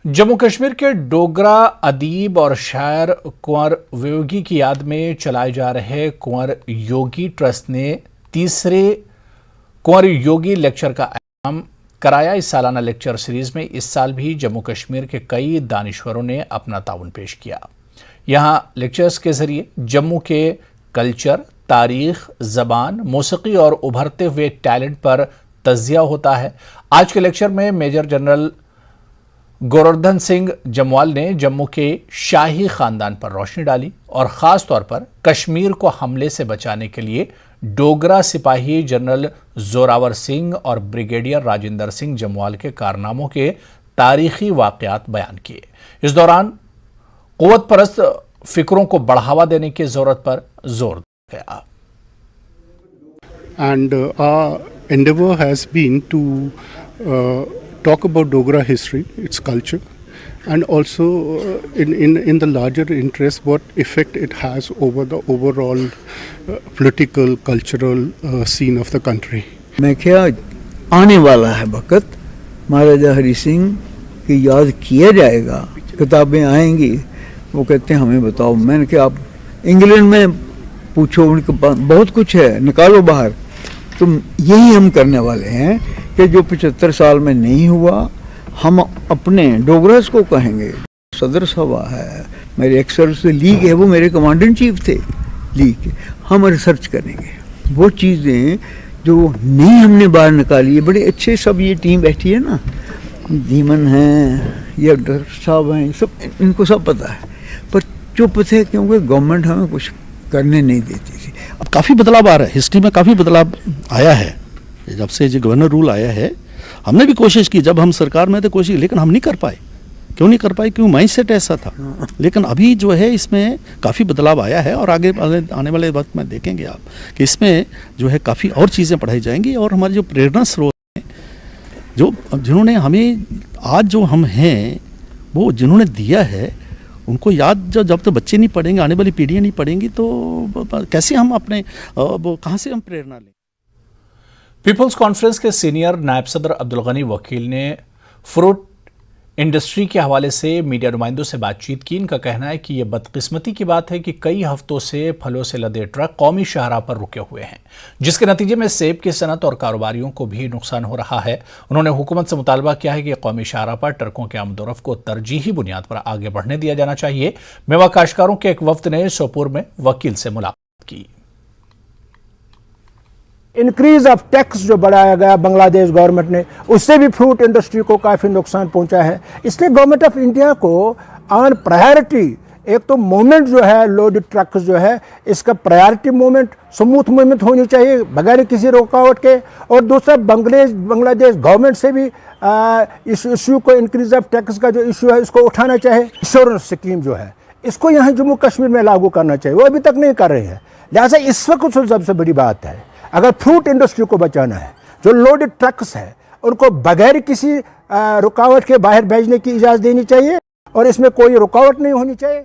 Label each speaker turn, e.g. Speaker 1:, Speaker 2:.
Speaker 1: जम्मू कश्मीर के डोगरा अदीब और शायर कुंवर वियोगी की याद में चलाए जा रहे कुंवर योगी ट्रस्ट ने तीसरे कुंवर योगी लेक्चर का एहतमाम कराया। इस सालाना लेक्चर सीरीज में इस साल भी जम्मू कश्मीर के कई दानिश्वरों ने अपना ताउन पेश किया। यहाँ लेक्चर्स के जरिए जम्मू के कल्चर, तारीख, जबान, मौसीकी और उभरते हुए टैलेंट पर तजिया होता है। आज के लेक्चर में मेजर जनरल गोवर्धन सिंह जम्वाल ने जम्मू के शाही खानदान पर रोशनी डाली और ख़ास तौर पर कश्मीर को हमले से बचाने के लिए डोगरा सिपाही जनरल जोरावर सिंह और ब्रिगेडियर राजिंदर सिंह जम्वाल के कारनामों के तारीखी वाक़यात बयान किए। इस दौरान क़ुव्वत परस्त फिक्रों को बढ़ावा देने की ज़रूरत पर जोर दिया गया।
Speaker 2: And our endeavor has been to talk about Dogra history, its culture, and also in the larger interest what effect it has over the overall political, cultural scene of the country.
Speaker 3: मैं क्या आने वाला है वक्त, महाराजा हरि सिंह की याद किया जाएगा, किताबें आएंगी, वो कहते हैं हमें बताओ। मैंने कहा आप इंग्लैंड में पूछो, उनके पास बहुत कुछ है, निकालो बाहर। तो यही हम करने वाले हैं कि जो 75 साल में नहीं हुआ, हम अपने डोगरास को कहेंगे। सदर सभा है, मेरे एक्सर्स लीग है, वो मेरे कमांडर इन चीफ थे लीग के। हम रिसर्च करेंगे वो चीज़ें जो नहीं हमने बाहर निकाली है। बड़े अच्छे सब ये टीम बैठी है ना, धीमन हैं या डॉक्टर साहब हैं, सब इनको सब पता है, पर चुप थे क्योंकि गवर्नमेंट हमें कुछ करने नहीं देती थी।
Speaker 4: अब काफ़ी बदलाव आ रहा है, हिस्ट्री में काफ़ी बदलाव आया है जब से जो गवर्नर रूल आया है। हमने भी कोशिश की, जब हम सरकार में थे कोशिश, लेकिन हम नहीं कर पाए। क्यों नहीं कर पाए? क्यों माइंड सेट ऐसा था। लेकिन अभी जो है इसमें काफ़ी बदलाव आया है और आगे आने वाले वक्त में देखेंगे आप कि इसमें जो है काफ़ी और चीज़ें पढ़ाई जाएंगी। और हमारे जो प्रेरणा स्रोत हैं, जो जिन्होंने हमें आज जो हम हैं वो जिन्होंने दिया है, उनको याद जब तक बच्चे नहीं पढ़ेंगे, आने वाली पीढ़ियाँ नहीं पढ़ेंगी, तो कैसे हम अपने वो कहाँ से हम प्रेरणा लें।
Speaker 1: पीपल्स कॉन्फ्रेंस के सीनियर नायब सदर अब्दुल गनी वकील ने फ्रूट इंडस्ट्री के हवाले से मीडिया नुमाइंदों से बातचीत की। इनका कहना है कि यह बदकिस्मती की बात है कि कई हफ्तों से फलों से लदे ट्रक कौमी शाहराह पर रुके हुए हैं, जिसके नतीजे में सेब की सनत और कारोबारियों को भी नुकसान हो रहा है। उन्होंने हुकूमत से मुतालबा किया है कि कौमी शाहराह पर ट्रकों के आमदोरफ्त को तरजीही बुनियाद पर आगे बढ़ने दिया जाना चाहिए। मेवा काश्तकारों के एक वफ्द ने सोपुर में वकील से मुलाकात की।
Speaker 5: इंक्रीज ऑफ टैक्स जो बढ़ाया गया बांग्लादेश गवर्नमेंट ने, उससे भी फ्रूट इंडस्ट्री को काफ़ी नुकसान पहुंचा है। इसलिए गवर्नमेंट ऑफ इंडिया को ऑन प्रायोरिटी, एक तो मूवमेंट जो है लोडेड ट्रक जो है, इसका प्रायोरिटी मूवमेंट, स्मूथ मूवमेंट होनी चाहिए बगैर किसी रुकावट के। और दूसरा बांग्लादेश गवर्नमेंट से भी इस इशू को, इंक्रीज ऑफ टैक्स का जो इशू है, इसको उठाना चाहिए। इंश्योरेंस स्कीम जो है, इसको यहाँ जम्मू कश्मीर में लागू करना चाहिए, वो अभी तक नहीं कर रहे हैं। लिहाजा इस वक्त सबसे बड़ी बात है, अगर फ्रूट इंडस्ट्री को बचाना है, जो लोडेड ट्रक्स है उनको बगैर किसी रुकावट के बाहर भेजने की इजाज़त देनी चाहिए और इसमें कोई रुकावट नहीं होनी चाहिए।